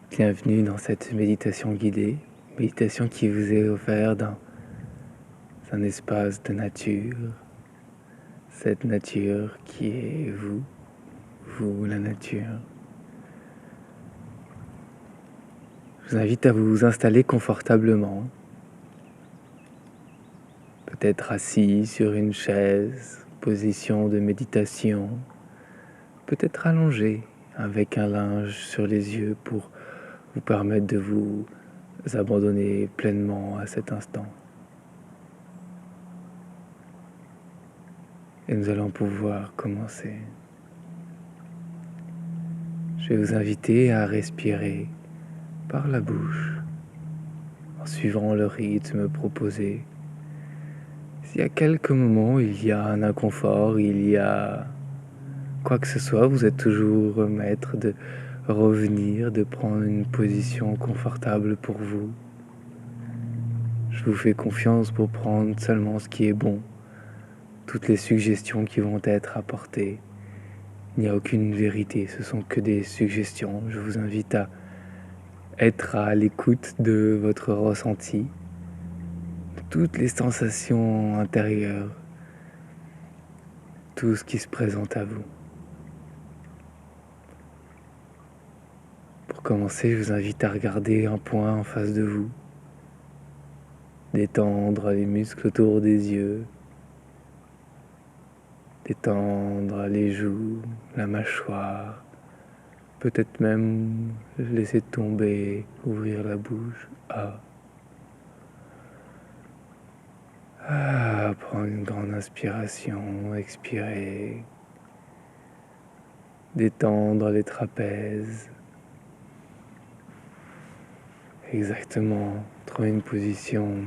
Bienvenue dans cette méditation guidée, méditation qui vous est offerte dans un espace de nature, cette nature qui est vous la nature. Je vous invite à vous installer confortablement, peut-être assis sur une chaise, position de méditation, peut-être allongé avec un linge sur les yeux pour vous permettre de vous abandonner pleinement à cet instant. Et nous allons pouvoir commencer. Je vais vous inviter à respirer par la bouche en suivant le rythme proposé. S'il y a quelques moments, il y a un inconfort, il y a quoi que ce soit, vous êtes toujours maître de revenir, de prendre une position confortable pour vous. Je vous fais confiance pour prendre seulement ce qui est bon. Toutes les suggestions qui vont être apportées, il n'y a aucune vérité, ce sont que des suggestions. Je vous invite à être à l'écoute de votre ressenti, de toutes les sensations intérieures, tout ce qui se présente à vous. Pour commencer, je vous invite à regarder un point en face de vous, détendre les muscles autour des yeux, détendre les joues, la mâchoire, peut-être même laisser tomber, ouvrir la bouche. Prendre une grande inspiration, expirer, détendre les trapèzes. Exactement, trouver une position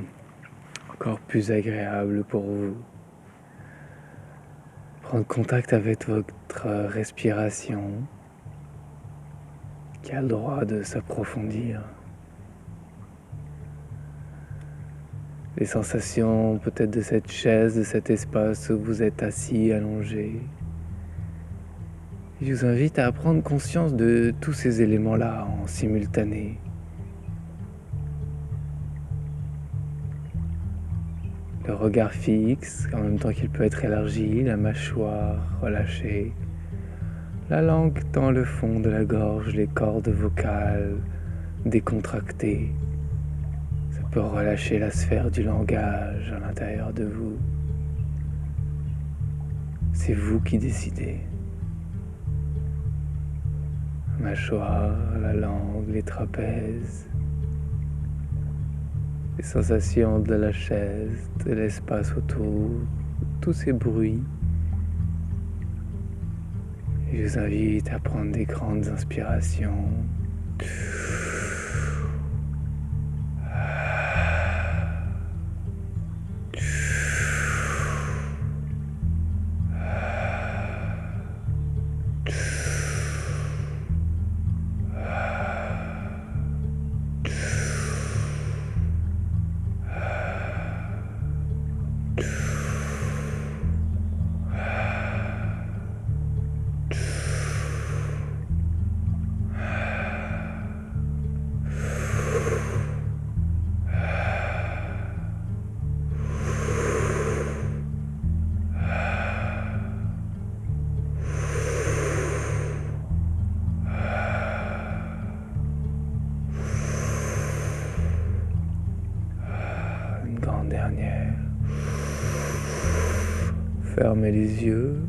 encore plus agréable pour vous. Prendre contact avec votre respiration qui a le droit de s'approfondir. Les sensations peut-être de cette chaise, de cet espace où vous êtes assis, allongé. Je vous invite à prendre conscience de tous ces éléments-là en simultané. Le regard fixe, en même temps qu'il peut être élargi, la mâchoire relâchée, la langue dans le fond de la gorge, les cordes vocales décontractées. Ça peut relâcher la sphère du langage à l'intérieur de vous. C'est vous qui décidez. La mâchoire, la langue, les trapèzes, les sensations de la chaise, de l'espace autour, tous ces bruits. Et je vous invite à prendre des grandes inspirations. Dernière. Fermez les yeux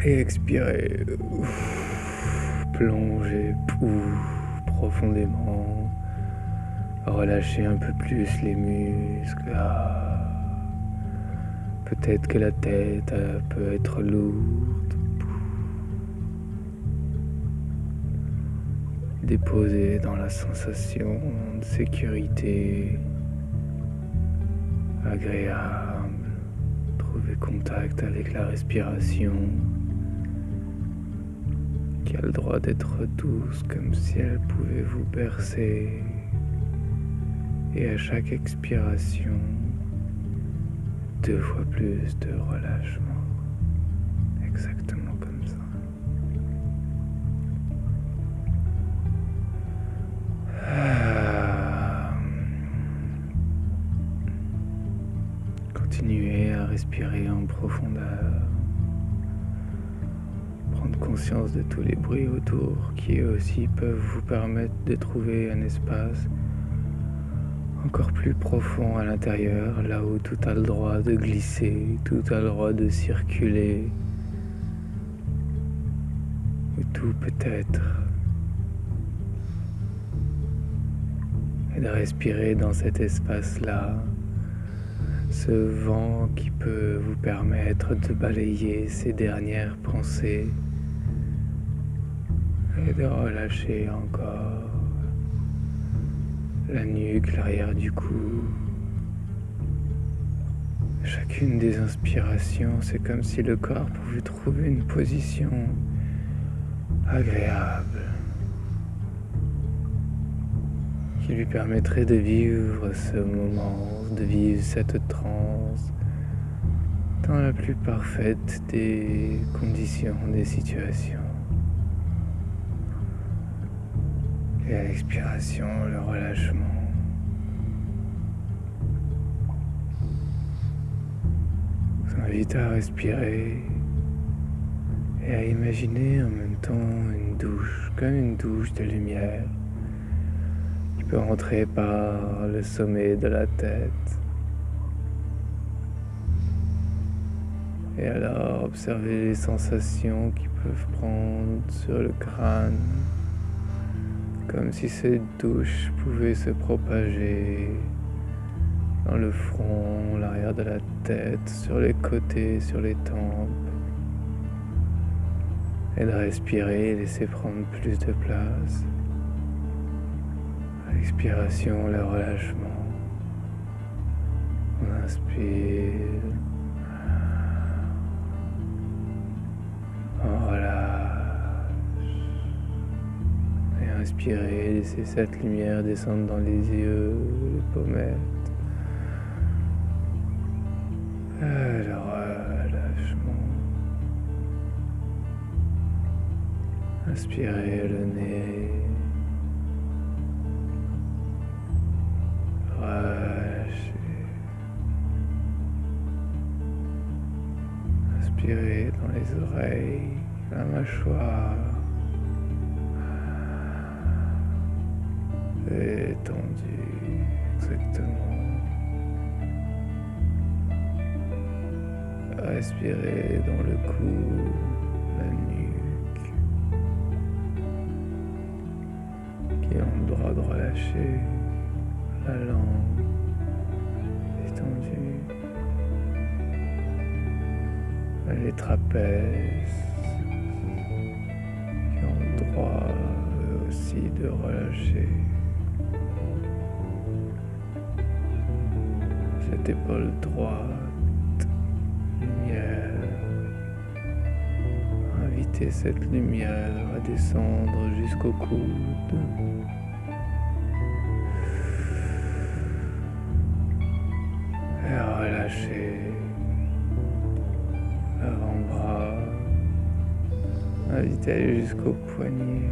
et expirez. Plongez profondément. Relâchez un peu plus les muscles. Peut-être que la tête peut être lourde. Déposez dans la sensation de sécurité agréable. Trouvez contact avec la respiration qui a le droit d'être douce comme si elle pouvait vous bercer. Et à chaque expiration, 2 fois plus de relâchement. Exactement comme ça. respirer en profondeur. Prendre conscience de tous les bruits autour qui eux aussi peuvent vous permettre de trouver un espace encore plus profond à l'intérieur, là où tout a le droit de glisser, tout a le droit de circuler, où tout peut être. Et de respirer dans cet espace-là, ce vent qui peut vous permettre de balayer ces dernières pensées et de relâcher encore la nuque, l'arrière du cou. Chacune des inspirations, c'est comme si le corps pouvait trouver une position agréable qui lui permettrait de vivre ce moment, de vivre cette transe dans la plus parfaite des conditions, des situations. Et à l'expiration, le relâchement. Je vous invite à respirer et à imaginer en même temps une douche, comme une douche de lumière qui peut rentrer par le sommet de la tête. Et alors observer les sensations qui peuvent prendre sur le crâne, comme si cette douche pouvait se propager dans le front, l'arrière de la tête, sur les côtés, sur les tempes. Et de respirer et laisser prendre plus de place. À l'expiration, le relâchement. On inspire. On relâche. Et inspirez, laissez cette lumière descendre dans les yeux, les pommettes. Le relâchement. Inspirez le nez. Relâchez. Inspirez dans les oreilles, la mâchoire. Détendu, exactement. Respirez dans le cou, la nuque, qui ont le droit de relâcher, la langue détendue, les trapèzes, qui ont le droit eux aussi de relâcher. Cette épaule droite, lumière. Invitez cette lumière à descendre jusqu'au coude. Et relâchez l'avant-bras. Invitez à aller jusqu'au poignet,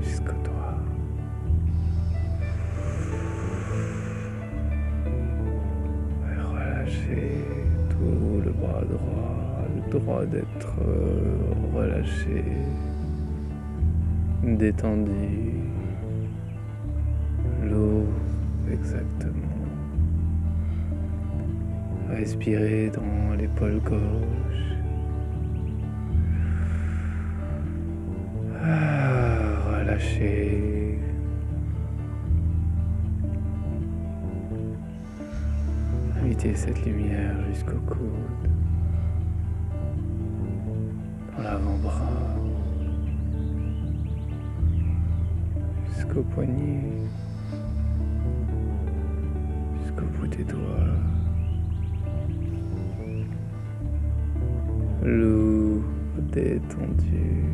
jusqu'au doigt. Tout le bras droit, le droit d'être relâché, détendu, lourd, exactement. Respirez dans l'épaule gauche. Relâchez. Invitez cette lumière jusqu'au coude, dans l'avant-bras, jusqu'au poignet, jusqu'au bout des doigts. Lourd, détendu,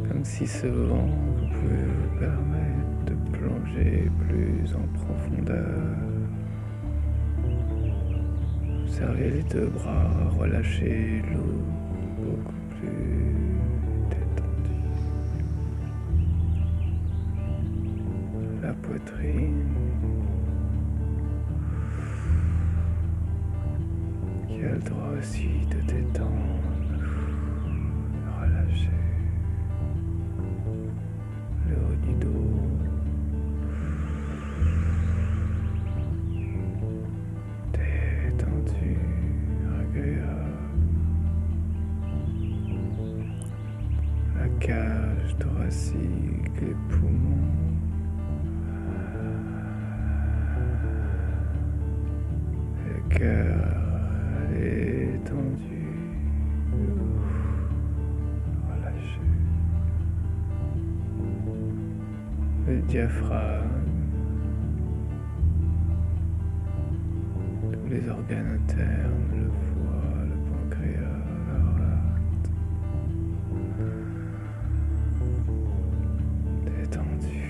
comme si ce vent pouvait vous permettre de plonger plus en profondeur. Observez les deux bras, relâchez l'eau beaucoup plus détendue. La poitrine. aussi te détendre, relâcher le haut du dos, détendu, agréable, la cage thoracique, les poumons, le cœur détendu, relâché, le diaphragme, tous les organes internes, le foie, le pancréas, la rate, détendu.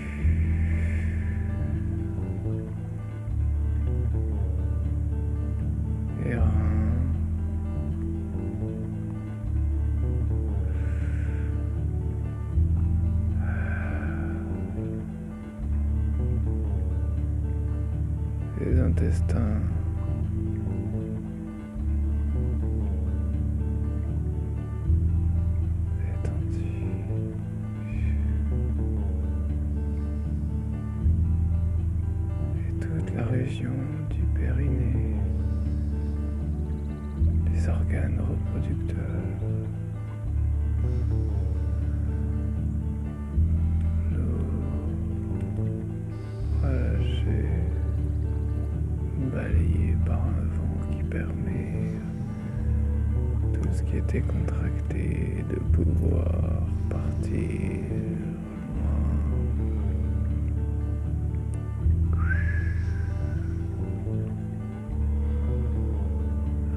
Les reins, les intestins, détendus, et toute la région du périnée, les organes reproducteurs, relâché, balayé par un vent qui permet tout ce qui était contracté de pouvoir partir loin.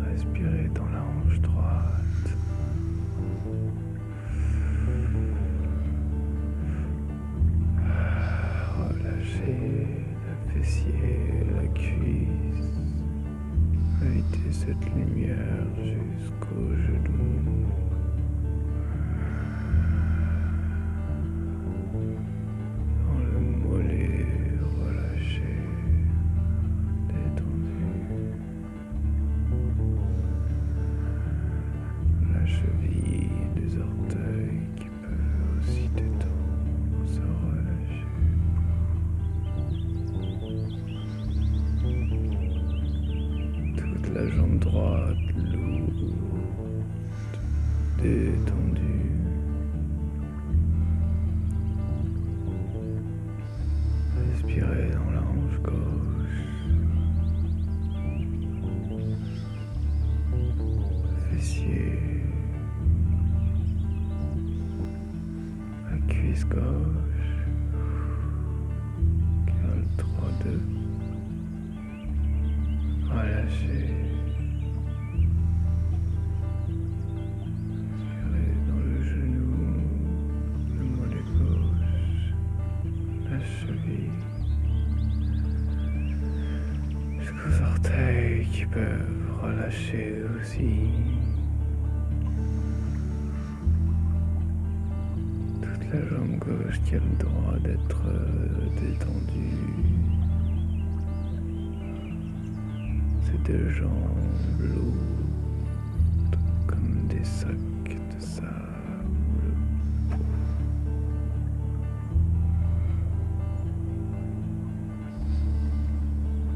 Respirez dans la hanche droite. Relâchez le fessier, la cuisse. Invitez cette lumière jusqu'au genou. Dans le mollet, relâché, détendu. La cheville, les orteils qui peuvent aussi détendre, se relâcher. Toute la jambe droite, lourde, détendue. Respirez dans la hanche gauche. Fessier. La cuisse gauche. Cale 3-2. Relâchez. Inspirez dans le genou, le mollet gauche, la cheville, jusqu'aux orteils qui peuvent relâcher aussi. Toute la jambe gauche qui a le droit d'être détendue. Ces deux jambes lourdes comme des sacs de sable.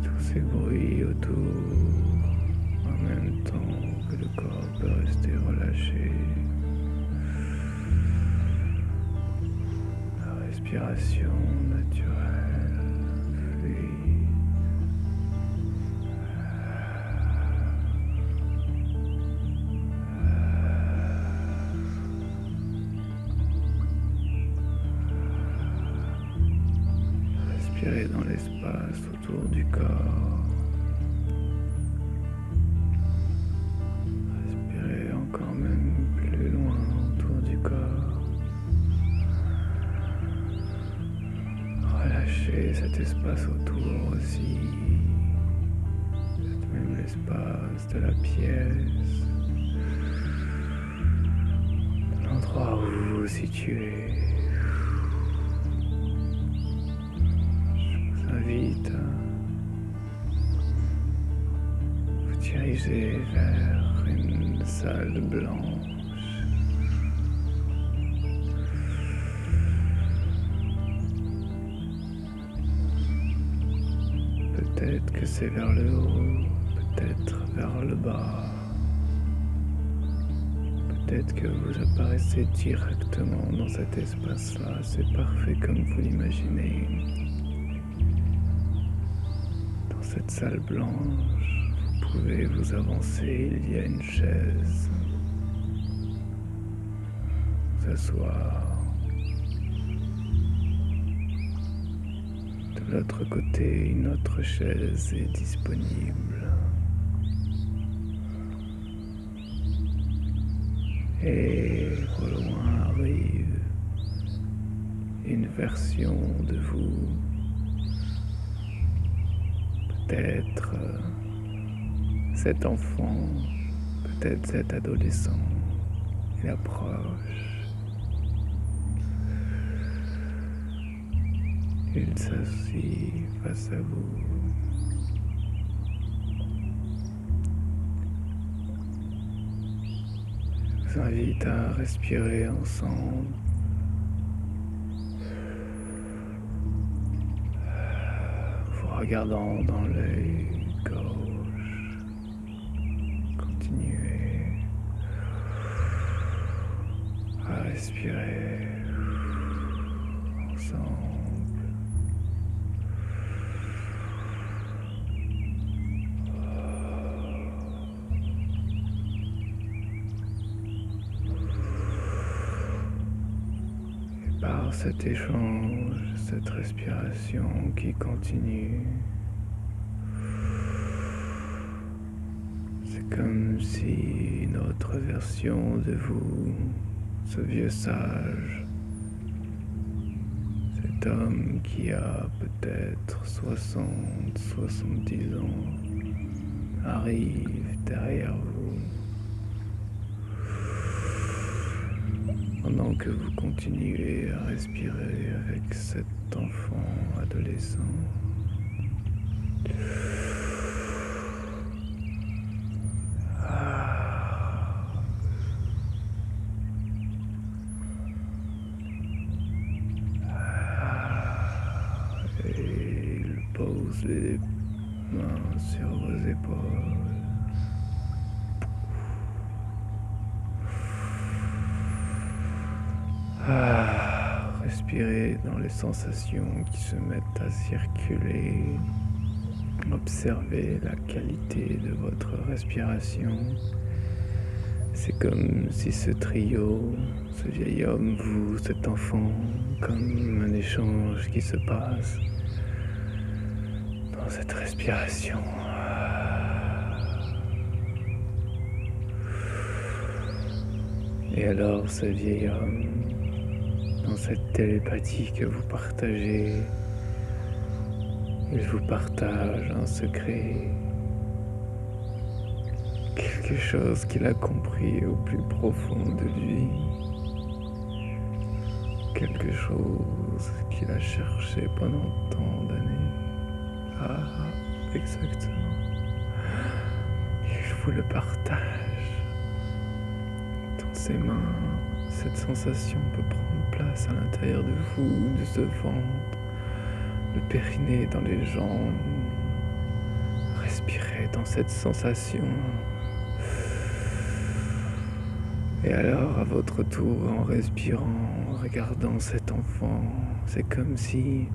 Tous ces bruits autour en même temps que le corps peut rester relâché. La respiration naturelle, fluide. Respirez dans l'espace autour du corps. Respirez encore même plus loin autour du corps. Relâchez cet espace autour aussi. Peut-être même l'espace de la pièce. L'endroit où vous vous situez. Invite à vous diriger vers une salle blanche. Peut-être que c'est vers le haut, peut-être vers le bas. Peut-être que vous apparaissez directement dans cet espace-là, c'est parfait comme vous l'imaginez. Dans cette salle blanche, vous pouvez vous avancer, il y a une chaise. Vous asseoir. De l'autre côté, une autre chaise est disponible. Et au loin arrive une version de vous, peut-être cet enfant, peut-être cet adolescent. Il approche, il s'assit face à vous. Je vous invite à respirer ensemble. Vous regardant dans l'œil gauche. Continuez à respirer ensemble. Par cet échange, cette respiration qui continue, c'est comme si une autre version de vous, ce vieux sage, cet homme qui a peut-être 60, 70 ans, arrive derrière vous. Pendant que vous continuez à respirer avec cet enfant adolescent. Et il pose les mains sur vos épaules. Respirez dans les sensations qui se mettent à circuler. Observez la qualité de votre respiration. C'est comme si ce trio, ce vieil homme, vous, cet enfant, comme un échange qui se passe dans cette respiration. Et alors ce vieil homme, dans cette télépathie que vous partagez, il vous partage un secret, quelque chose qu'il a compris au plus profond de lui, quelque chose qu'il a cherché pendant tant d'années. Ah, exactement. Il vous le partage dans ses mains. Cette sensation peut prendre place à l'intérieur de vous, de ce ventre, le périnée dans les jambes. Respirez dans cette sensation. Et alors, à votre tour, en respirant, en regardant cet enfant, c'est comme si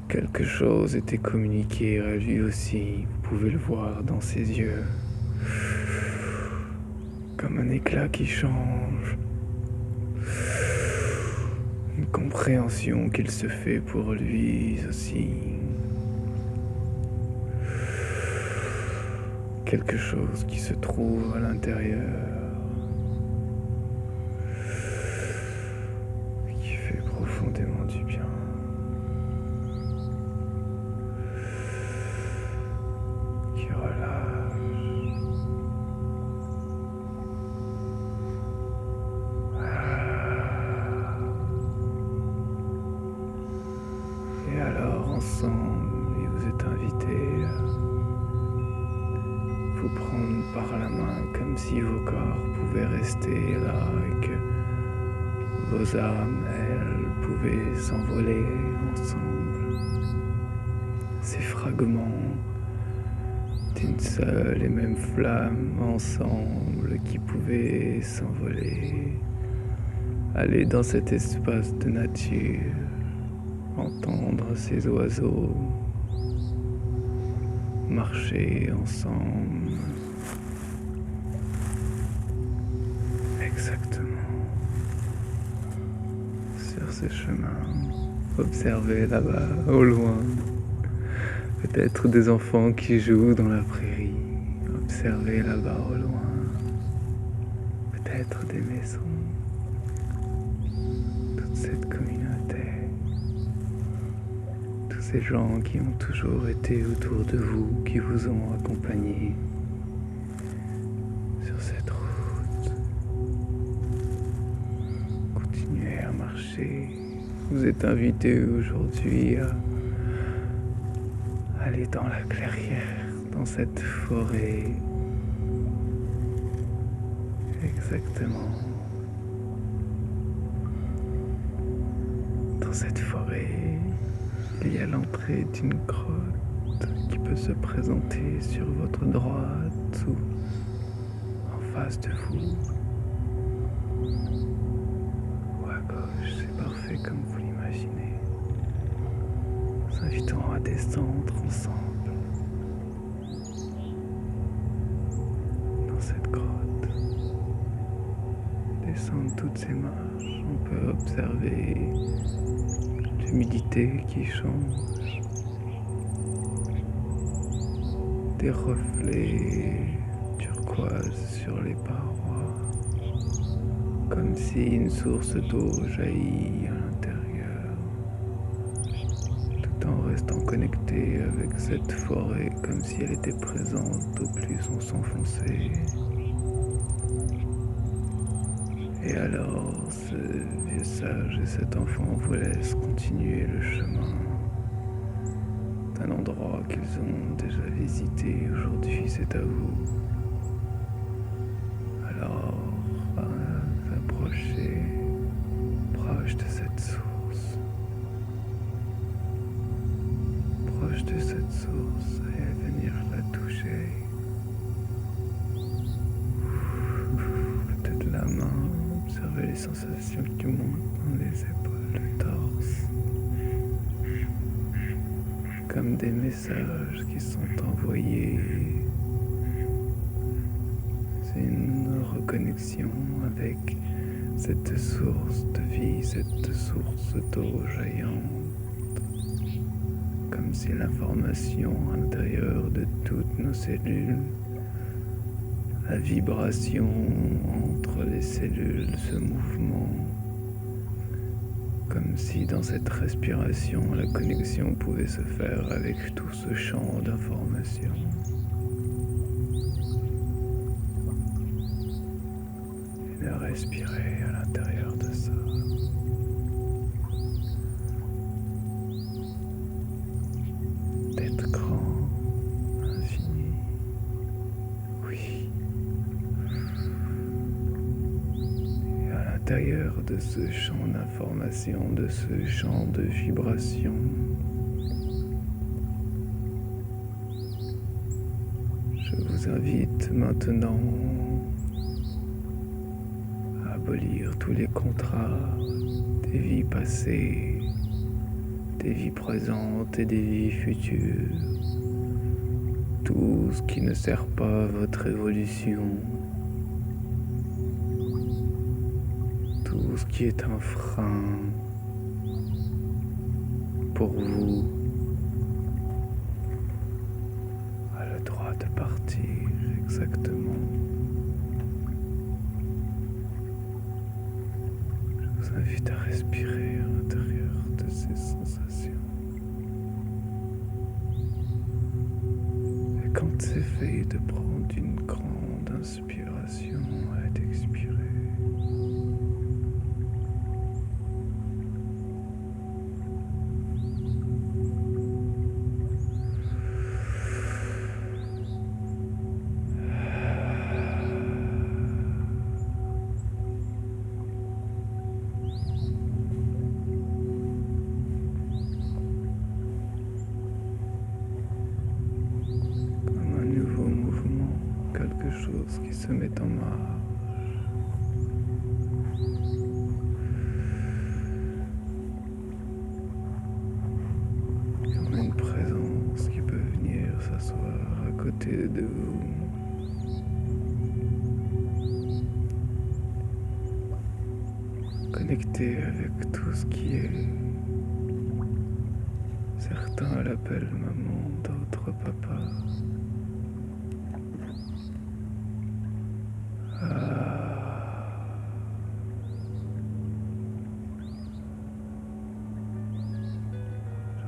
quelque chose était communiqué à lui aussi. Vous pouvez le voir dans ses yeux. Comme un éclat qui change, une compréhension qu'il se fait pour lui aussi, quelque chose qui se trouve à l'intérieur, qui fait profondément du bien. Qui relâche. Et alors ensemble, vous êtes invités à vous prendre par si vos corps pouvaient rester là et que vos âmes, elles, pouvaient s'envoler ensemble. Ces fragments d'une seule et même flamme ensemble qui pouvaient s'envoler, aller dans cet espace de nature, entendre ces oiseaux marcher ensemble. Exactement. Sur ce chemin, observez là-bas, au loin, peut-être des enfants qui jouent dans la prairie. Observez là-bas au loin, peut-être des maisons, toute cette communauté, tous ces gens qui ont toujours été autour de vous, qui vous ont accompagné sur cette route. Continuez à marcher. Vous êtes invité aujourd'hui à aller dans la clairière, dans cette forêt. Exactement. Dans cette forêt, il y a l'entrée d'une grotte qui peut se présenter sur votre droite ou en face de vous. Ou à gauche, c'est parfait comme vous l'imaginez. Nous invitons à descendre ensemble dans cette grotte. Descendre toutes ces marches, on peut observer l'humidité qui change, des reflets turquoise sur les parois, comme si une source d'eau jaillit à l'intérieur, tout en restant connecté avec cette forêt, comme si elle était présente au plus on s'enfonçait. Et alors, ce vieux sage et cet enfant vous laissent continuer le chemin d'un endroit qu'ils ont déjà visité. Aujourd'hui, c'est à vous. Alors, approchez proche de cette source. Proche de cette source et venir la toucher. Peut-être la main. Observez les sensations qui montent dans les épaules, le torse, comme des messages qui sont envoyés. C'est une reconnexion avec cette source de vie, cette source d'eau jaillante, comme si l'information à l'intérieur de toutes nos cellules, la vibration entre les cellules, ce mouvement, comme si dans cette respiration, la connexion pouvait se faire avec tout ce champ d'information. Et de respirer à l'intérieur de ça. D'être grand, infini. Oui. À l'intérieur de ce champ d'information, de ce champ de vibration, je vous invite maintenant à abolir tous les contrats des vies passées, des vies présentes et des vies futures, tout ce qui ne sert pas à votre évolution. Tout ce qui est un frein pour vous a le droit de partir exactement. Je vous invite à respirer à l'intérieur de ces sensations. Et quand c'est fait, de prendre une grande inspiration et d'expirer. se met en marche. Comme une présence qui peut venir s'asseoir à côté de vous. Connecté avec tout ce qui est. Certains l'appellent maman, d'autres papa.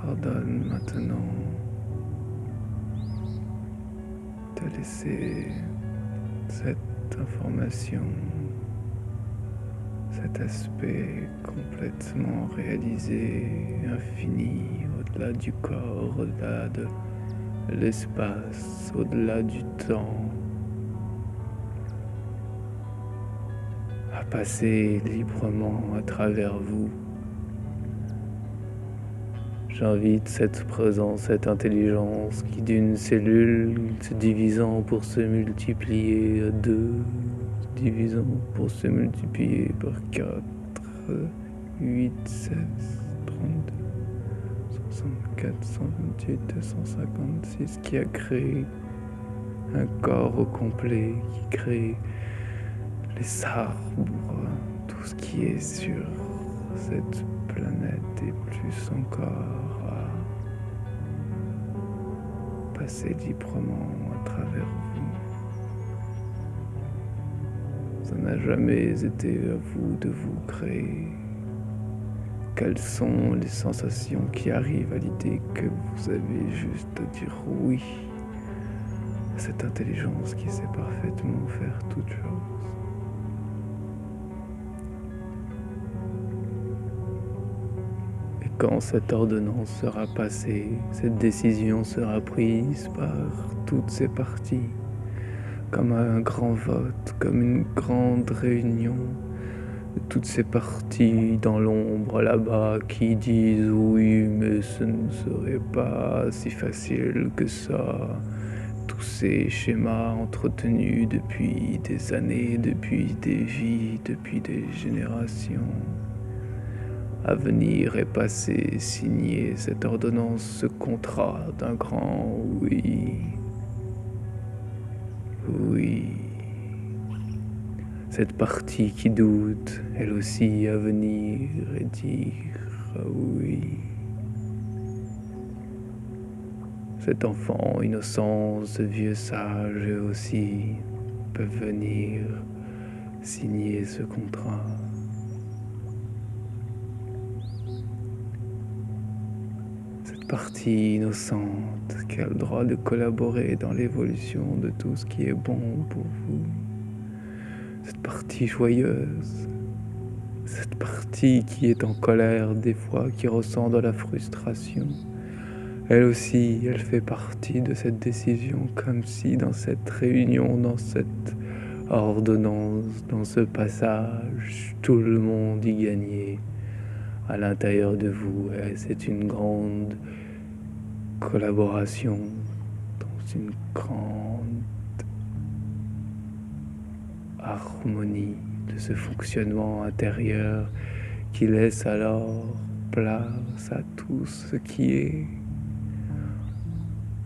J'ordonne maintenant de laisser cette information, cet aspect complètement réalisé, infini, au-delà du corps, au-delà de l'espace, au-delà du temps, à passer librement à travers vous. J'invite cette présence, cette intelligence qui d'une cellule se divisant pour se multiplier à 2, se divisant pour se multiplier par 4, 8, 16, 32, 64, 128, 256, qui a créé un corps au complet, qui crée les arbres, tout ce qui est sur cette planète et plus encore à passer librement à travers vous. Ça n'a jamais été à vous de vous créer. Quelles sont les sensations qui arrivent à l'idée que vous avez juste à dire oui à cette intelligence qui sait parfaitement faire toutes choses? Quand cette ordonnance sera passée, cette décision sera prise par toutes ces parties, comme un grand vote, comme une grande réunion de toutes ces parties dans l'ombre là-bas qui disent oui, mais ce ne serait pas si facile que ça. Tous ces schémas entretenus depuis des années, depuis des vies, depuis des générations. À venir et passer, signer cette ordonnance, ce contrat d'un grand oui. Oui. Cette partie qui doute, elle aussi, à venir et dire oui. Cet enfant innocent, ce vieux sage, eux aussi peuvent venir signer ce contrat. Partie innocente qui a le droit de collaborer dans l'évolution de tout ce qui est bon pour vous. Cette partie joyeuse, cette partie qui est en colère des fois, qui ressent de la frustration. Elle aussi, elle fait partie de cette décision, comme si dans cette réunion, dans cette ordonnance, dans ce passage, tout le monde y gagnait. À l'intérieur de vous, et c'est une grande collaboration dans une grande harmonie de ce fonctionnement intérieur qui laisse alors place à tout ce qui est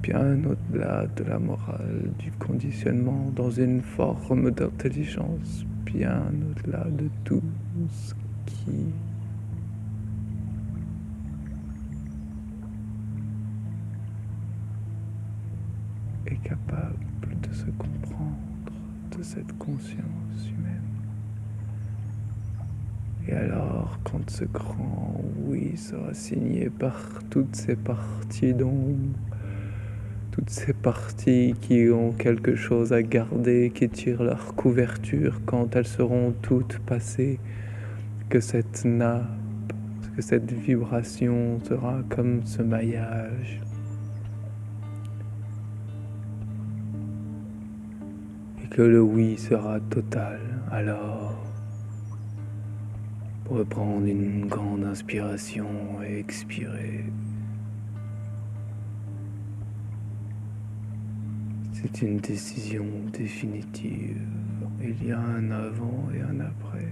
bien au-delà de la morale, du conditionnement, dans une forme d'intelligence bien au-delà de tout ce qui est capable de se comprendre de cette conscience humaine. Et alors, quand ce grand oui sera signé par toutes ces parties d'ombre, toutes ces parties qui ont quelque chose à garder, qui tirent leur couverture, quand elles seront toutes passées, que cette nappe, que cette vibration sera comme ce maillage. Que le oui sera total, alors pour prendre une grande inspiration et expirer. C'est une décision définitive. Il y a un avant et un après.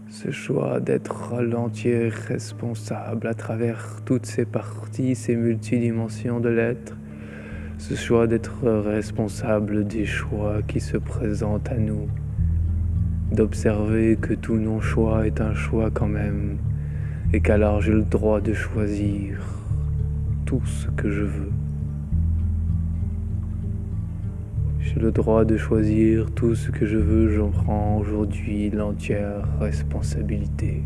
Ce choix d'être l'entier responsable à travers toutes ces parties, ces multidimensions de l'être. Ce choix d'être responsable des choix qui se présentent à nous. D'observer que tout non-choix est un choix quand même. Et qu'alors j'ai le droit de choisir tout ce que je veux. J'ai le droit de choisir tout ce que je veux, j'en prends aujourd'hui l'entière responsabilité.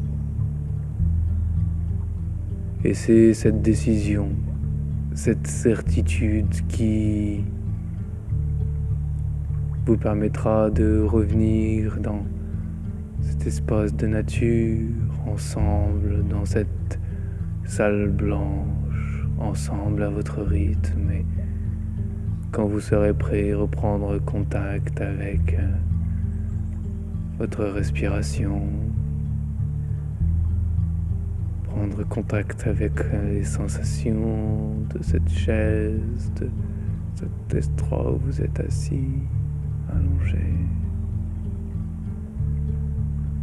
Et c'est cette décision, cette certitude qui vous permettra de revenir dans cet espace de nature, ensemble, dans cette salle blanche, ensemble à votre rythme. Et quand vous serez prêt, reprendre contact avec votre respiration, prendre contact avec les sensations de cette chaise, de cet endroit où vous êtes assis, allongé,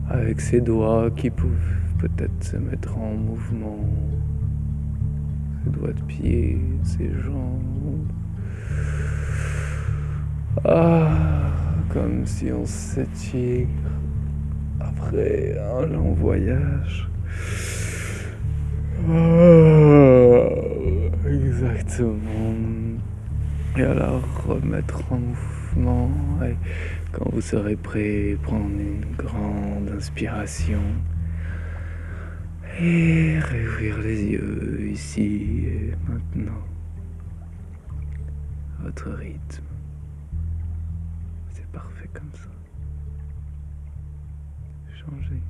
avec ses doigts qui peuvent peut-être se mettre en mouvement, ses doigts de pied, ses jambes. Comme si on s'étire après un long voyage. Exactement. Et alors remettre en mouvement. Et quand vous serez prêt, prendre une grande inspiration et réouvrir les yeux ici et maintenant. Votre rythme. C'est parfait comme ça. Changez.